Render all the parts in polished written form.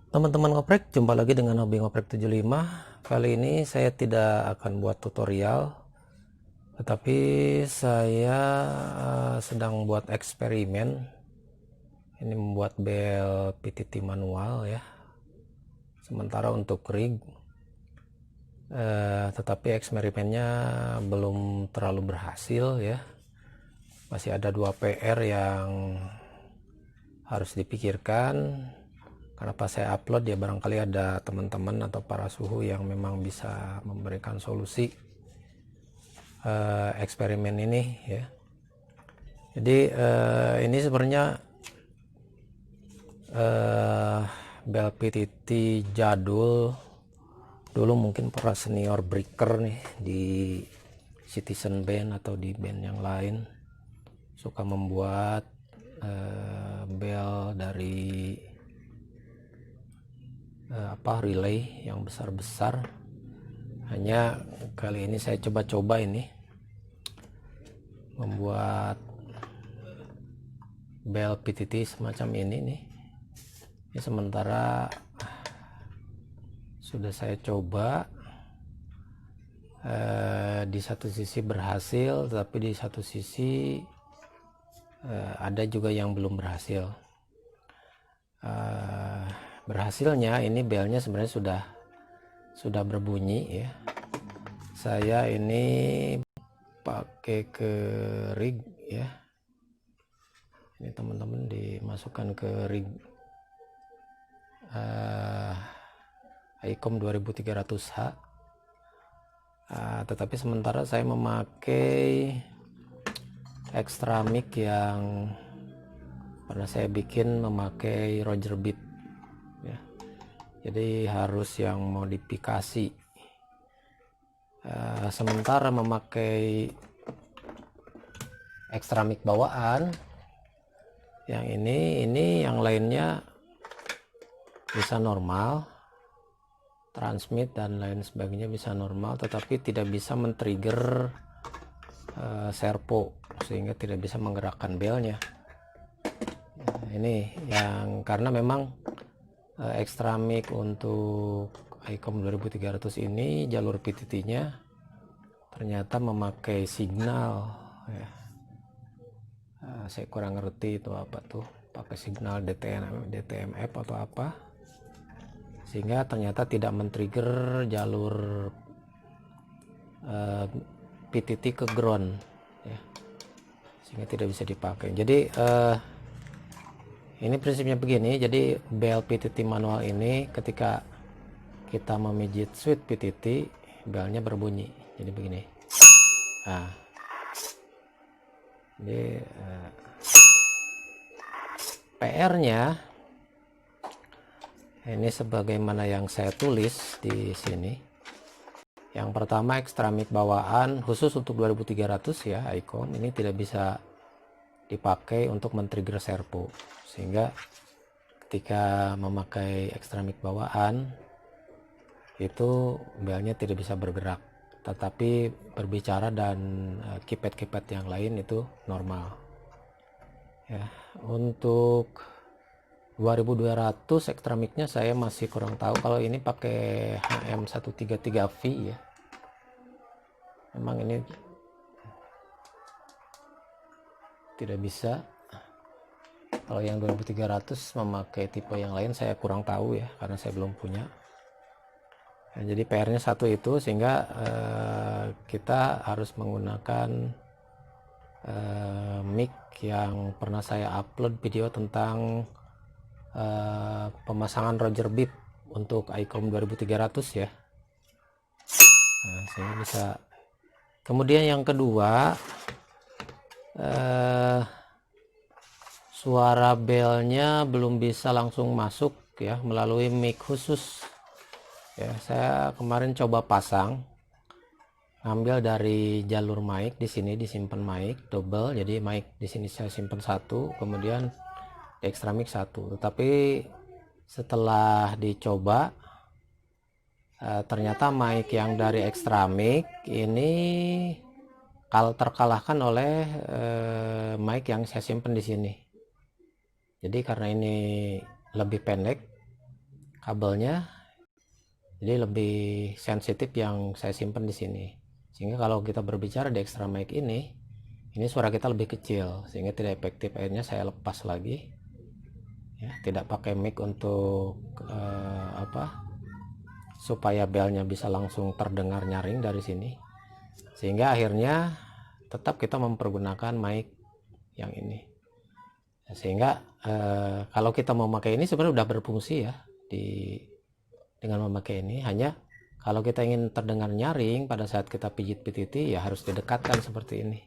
Teman-teman ngoprek, jumpa lagi dengan Hobi Ngoprek 75. Kali ini saya tidak akan buat tutorial, tetapi saya sedang buat eksperimen. Ini membuat bel PTT manual ya. Sementara untuk rig, tetapi eksperimennya belum terlalu berhasil ya. Masih ada 2 PR yang harus dipikirkan. Karena pas saya upload ya barangkali ada teman-teman atau para suhu yang memang bisa memberikan solusi eksperimen ini ya. Jadi ini sebenarnya bel PTT jadul. Dulu mungkin para senior breaker nih di Citizen Band atau di band yang lain suka membuat bel dari relay yang besar-besar. Hanya kali ini saya coba-coba ini membuat bel PTT semacam ini nih. Ini sementara sudah saya coba, di satu sisi berhasil, tetapi di satu sisi ada juga yang belum berhasil. Berhasilnya ini belnya sebenarnya sudah berbunyi ya. Saya ini pakai ke rig ya. Ini teman-teman dimasukkan ke rig ICOM 2300H. Tetapi sementara saya memakai extra mic yang pernah saya bikin memakai Roger Bit ya. Jadi harus yang modifikasi. Sementara memakai extra mic bawaan yang ini yang lainnya bisa normal, transmit dan lain sebagainya bisa normal, tetapi tidak bisa men-trigger servo sehingga tidak bisa menggerakkan belnya. Ini yang karena memang extra mic untuk ICOM 2300 ini jalur PTT nya ternyata memakai signal ya. Saya kurang ngerti itu apa tuh, pakai signal DTMF atau apa, sehingga ternyata tidak men-trigger jalur PTT ke ground ya, sehingga tidak bisa dipakai. Jadi ini prinsipnya begini. Jadi bel PTT manual ini ketika kita memijit switch PTT, belnya berbunyi. Jadi begini. Nah, jadi PR-nya ini sebagaimana yang saya tulis di sini. Yang pertama, extra mic bawaan khusus untuk 2300 ya ICOM ini tidak bisa dipakai untuk men-trigger servo, sehingga ketika memakai extra mic bawaan itu belnya tidak bisa bergerak, tetapi berbicara dan keypad yang lain itu normal ya. Untuk 2200 extra mic-nya saya masih kurang tahu. Kalau ini pakai HM133V ya, memang ini tidak bisa. Kalau yang 2300 memakai tipe yang lain saya kurang tahu ya, karena saya belum punya. Nah, jadi PR-nya satu itu, sehingga kita harus menggunakan mic yang pernah saya upload video tentang pemasangan Roger Bit untuk ICOM 2300 ya. Nah, sehingga bisa. Kemudian yang kedua, suara belnya belum bisa langsung masuk ya melalui mic khusus ya. Saya kemarin coba pasang, ngambil dari jalur mic, di sini disimpan mic double, jadi mic di sini saya simpan satu, kemudian extra mic satu. Tetapi setelah dicoba, ternyata mic yang dari extra mic ini terkalahkan oleh mic yang saya simpan di sini. Jadi karena ini lebih pendek kabelnya, jadi lebih sensitif yang saya simpan di sini, sehingga kalau kita berbicara di extra mic ini suara kita lebih kecil sehingga tidak efektif. Akhirnya saya lepas lagi ya, tidak pakai mic untuk supaya belnya bisa langsung terdengar nyaring dari sini, sehingga akhirnya tetap kita mempergunakan mic yang ini. Sehingga kalau kita mau pakai ini sebenarnya udah berfungsi ya dengan memakai ini. Hanya kalau kita ingin terdengar nyaring pada saat kita pijit PTT ya harus didekatkan seperti ini,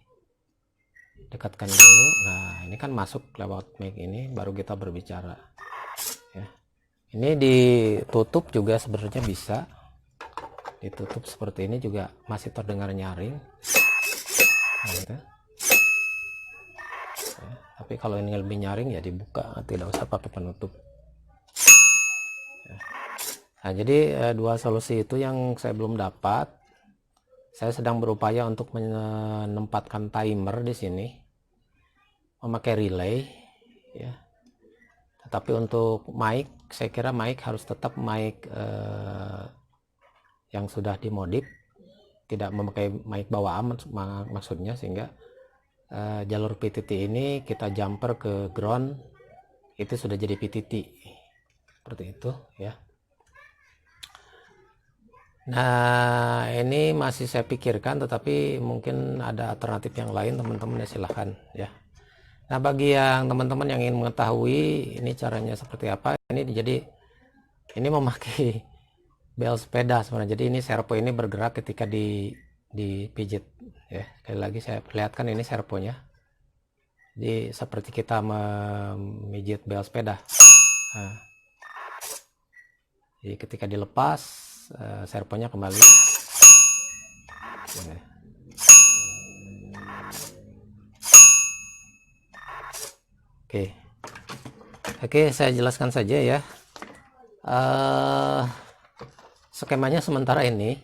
dekatkan dulu. Nah ini kan masuk lewat mic ini baru kita berbicara ya. Ini ditutup juga sebenarnya bisa ditutup seperti ini juga masih terdengar nyaring nah, gitu. Ya, tapi kalau ini lebih nyaring ya dibuka, tidak usah pakai penutup ya. Nah jadi dua solusi itu yang saya belum dapat. Saya sedang berupaya untuk menempatkan timer di sini memakai relay ya. Tetapi untuk mic, saya kira mic harus tetap mic yang sudah dimodif, tidak memakai mic bawaan maksudnya, sehingga jalur PTT ini kita jumper ke ground itu sudah jadi PTT seperti itu ya. Nah ini masih saya pikirkan, tetapi mungkin ada alternatif yang lain teman-teman ya, silahkan ya. Nah bagi yang teman-teman yang ingin mengetahui ini caranya seperti apa, ini jadi ini memakai bel sepeda sebenarnya. Jadi ini servo ini bergerak ketika dipijit ya. Sekali lagi saya perlihatkan, ini servonya. Jadi seperti kita memijit bel sepeda. Nah, jadi ketika dilepas servonya kembali. Ya. Oke, saya jelaskan saja ya. Skemanya sementara ini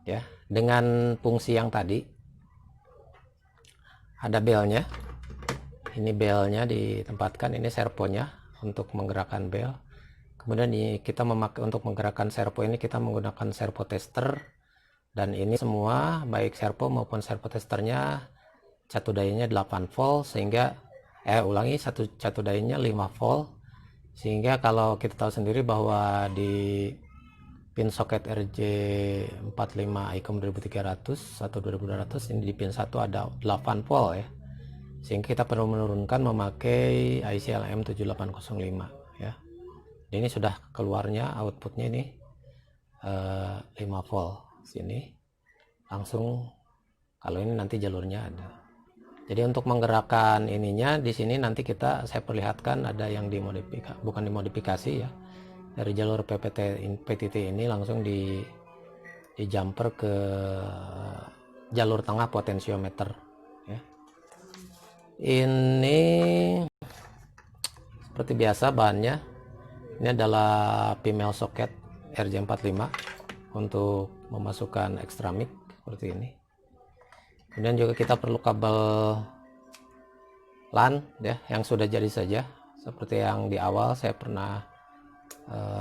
ya, dengan fungsi yang tadi ada belnya. Ini belnya ditempatkan, ini servonya untuk menggerakkan bel. Kemudian kita memakai untuk menggerakkan servo ini kita menggunakan servo tester, dan ini semua baik servo maupun servo testernya catu dayanya 8 volt, sehingga catu dayanya 5 volt, sehingga kalau kita tahu sendiri bahwa di pin soket RJ45 ICOM 2300 atau 2200 ini di pin 1 ada 8 volt ya, sehingga kita perlu menurunkan memakai IC LM7805 ya. Ini sudah keluarnya outputnya ini 5 volt sini langsung, kalau ini nanti jalurnya ada. Jadi untuk menggerakkan ininya di sini nanti saya perlihatkan ada yang dimodifikasi, bukan dimodifikasi ya, dari jalur PTT ini langsung di jumper ke jalur tengah potensiometer ya. Ini seperti biasa bahannya, ini adalah female socket RJ45 untuk memasukkan extra mic seperti ini. Kemudian juga kita perlu kabel LAN ya, yang sudah jadi saja, seperti yang di awal saya pernah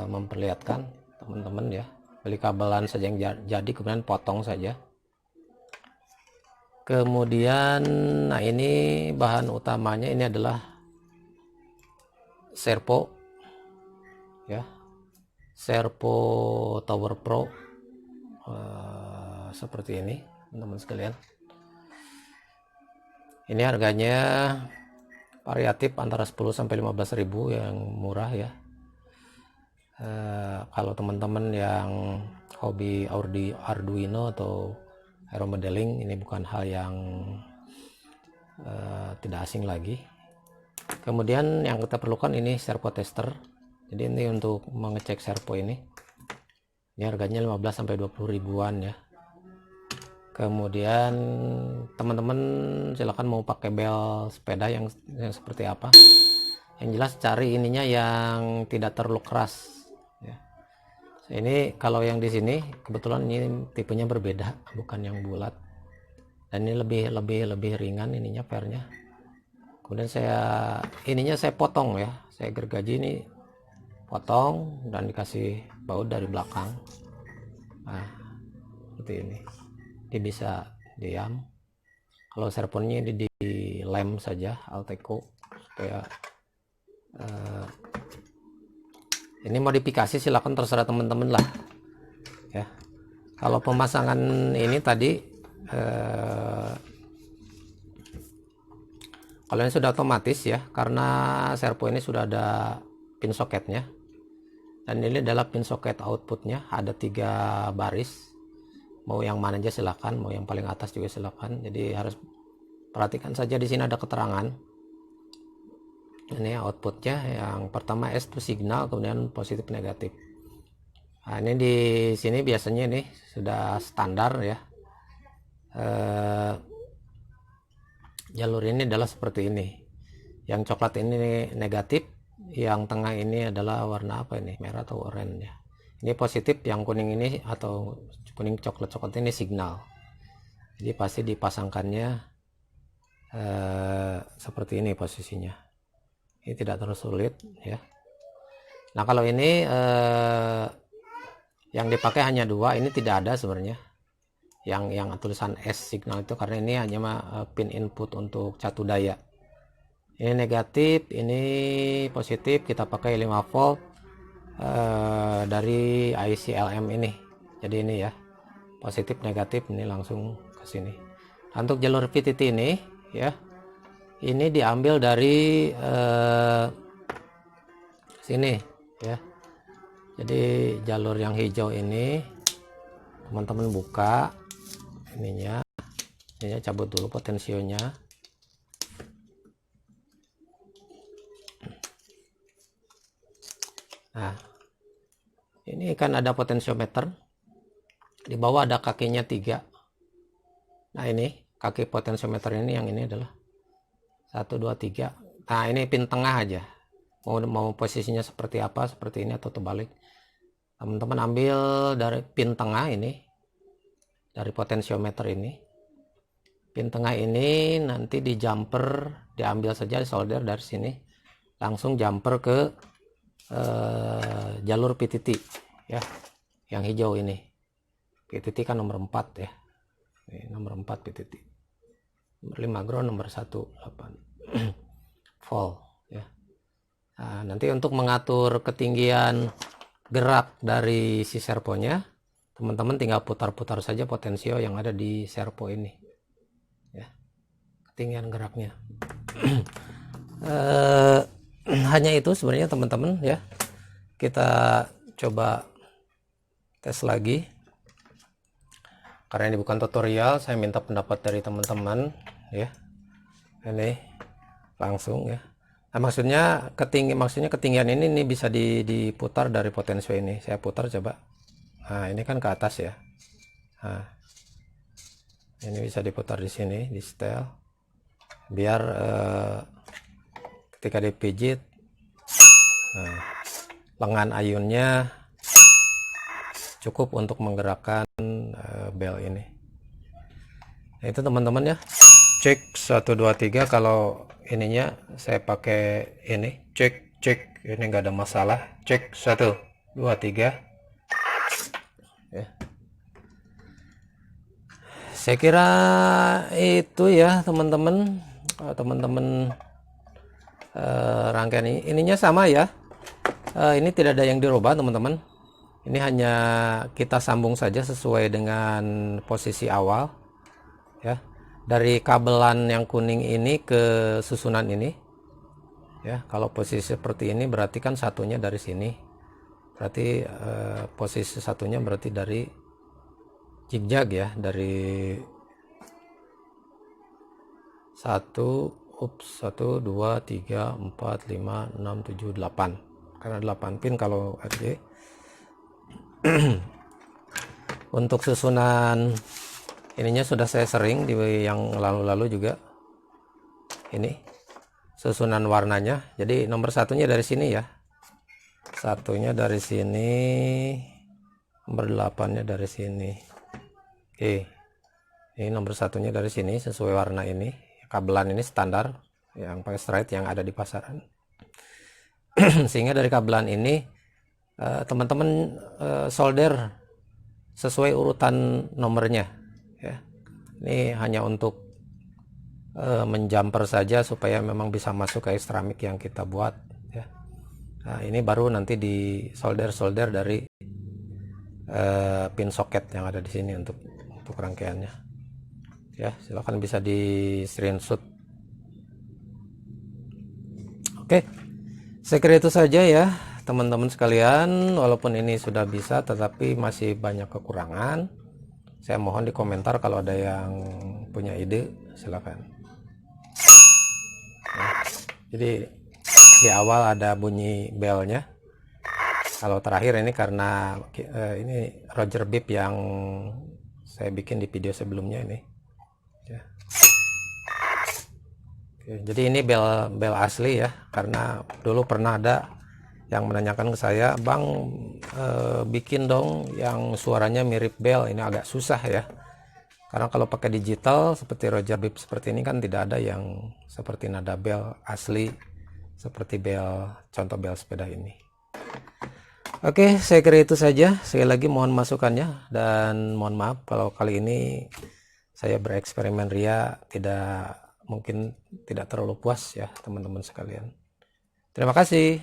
memperlihatkan teman-teman ya. Beli kabel LAN saja yang jadi, kemudian potong saja. Kemudian nah ini bahan utamanya ini adalah servo ya, servo Tower Pro seperti ini teman-teman sekalian. Ini harganya variatif antara 10 sampai 15.000 yang murah ya. Kalau teman-teman yang hobi Arduino atau aeromodeling, ini bukan hal yang tidak asing lagi. Kemudian yang kita perlukan ini servo tester. Jadi ini untuk mengecek servo ini. Ini harganya 15 sampai 20 ribuan ya. Kemudian teman-teman silakan mau pakai bel sepeda yang seperti apa. Yang jelas cari ininya yang tidak terlalu keras ya. Ini kalau yang di sini kebetulan ini tipenya berbeda, bukan yang bulat. Dan ini lebih ringan ininya pernya. Kemudian saya potong ya. Saya gergaji ini potong dan dikasih baut dari belakang. Nah, seperti ini. Dia bisa diam. Kalau serponnya ini dilem saja Alteco supaya ini modifikasi silakan terserah teman-teman lah ya. Kalau pemasangan ini tadi kalau ini sudah otomatis ya, karena servo ini sudah ada pin soketnya, dan ini adalah pin soket outputnya, ada 3 baris, mau yang mana aja silakan, mau yang paling atas juga silakan. Jadi harus perhatikan saja, di sini ada keterangan. Ini outputnya, yang pertama S itu signal, kemudian positif negatif. Nah, ini di sini biasanya ini sudah standar ya. Jalur ini adalah seperti ini. Yang coklat ini negatif, yang tengah ini adalah warna apa ini? Merah atau oranye ya. Ini positif, yang kuning ini atau kuning coklat-coklat ini signal. Jadi pasti dipasangkannya seperti ini posisinya. Ini tidak terlalu sulit ya. Nah, kalau ini yang dipakai hanya 2, ini tidak ada sebenarnya. Yang tulisan S signal itu karena ini hanya pin input untuk catu daya. Ini negatif, ini positif, kita pakai 5 volt dari IC LM ini. Jadi ini ya, positif negatif ini langsung ke sini. Untuk jalur VTT ini ya, ini diambil dari sini ya. Jadi jalur yang hijau ini teman-teman buka ininya cabut dulu potensionya. Nah, ini kan ada potensiometer, di bawah ada kakinya 3. Nah, ini kaki potensiometer ini, yang ini adalah 1 2 3. Nah, ini pin tengah aja, mau posisinya seperti apa, seperti ini atau terbalik, teman-teman ambil dari pin tengah ini, dari potensiometer ini. Pin tengah ini nanti di jumper, diambil saja, solder dari sini, langsung jumper ke jalur PTT ya, yang hijau ini. PTT kan nomor 4 ya, ini nomor 4 PTT, nomor 5 ground, nomor 1 8 volt ya. Nah, nanti untuk mengatur ketinggian gerak dari si servonya, teman-teman tinggal putar-putar saja potensio yang ada di servo ini ya, ketinggian geraknya. Hanya itu sebenarnya teman-teman ya. Kita coba tes lagi, karena ini bukan tutorial, saya minta pendapat dari teman-teman ya. Ini langsung ya. Nah, maksudnya ketinggian ini bisa diputar dari potensio ini. Saya putar coba. Nah, ini kan ke atas ya. Nah, ini bisa diputar di sini, di setel, biar ketika dipijit, nah, lengan ayunnya cukup untuk menggerakkan bel ini. Nah, itu teman-teman ya. Cek 1 2 3. Kalau ininya saya pakai ini, cek ini nggak ada masalah. Cek 1 2 3 ya. Saya kira itu ya teman-teman. Rangkaian ininya sama ya. Ini tidak ada yang dirubah teman-teman. Ini hanya kita sambung saja sesuai dengan posisi awal ya. Dari kabelan yang kuning ini ke susunan ini ya. Kalau posisi seperti ini berarti kan satunya dari sini. Berarti posisi satunya berarti dari zigzag ya, dari 1 2 3 4 5 6 7 8, karena 8 pin kalau RJ. Untuk susunan ininya sudah saya sering di yang lalu-lalu juga, ini susunan warnanya. Jadi nomor satunya dari sini ya, satunya dari sini, nomor 8-nya dari sini. Oke, ini nomor satunya dari sini sesuai warna ini. Kabelan ini standar yang pakai straight yang ada di pasaran. Sehingga dari kabelan ini teman-teman solder sesuai urutan nomornya ya. Ini hanya untuk menjumper saja supaya memang bisa masuk ke ekstramik yang kita buat ya. Nah, ini baru nanti di solder dari pin soket yang ada di sini untuk rangkaiannya ya. Silahkan bisa di screenshot. Oke, saya kira itu saja ya teman-teman sekalian. Walaupun ini sudah bisa tetapi masih banyak kekurangan. Saya mohon di komentar kalau ada yang punya ide, silakan. Nah, jadi di awal ada bunyi belnya. Kalau terakhir ini karena ini Roger Bibb yang saya bikin di video sebelumnya ini. Ya. Oke, jadi ini bel asli ya, karena dulu pernah ada yang menanyakan ke saya, Bang, bikin dong yang suaranya mirip bel. Ini agak susah ya, karena kalau pakai digital seperti Roger Bibb seperti ini kan tidak ada yang seperti nada bel asli seperti contoh bel sepeda ini. Oke, saya kira itu saja. Sekali lagi mohon masukannya dan mohon maaf kalau kali ini saya bereksperimen ria mungkin tidak terlalu puas ya teman-teman sekalian. Terima kasih.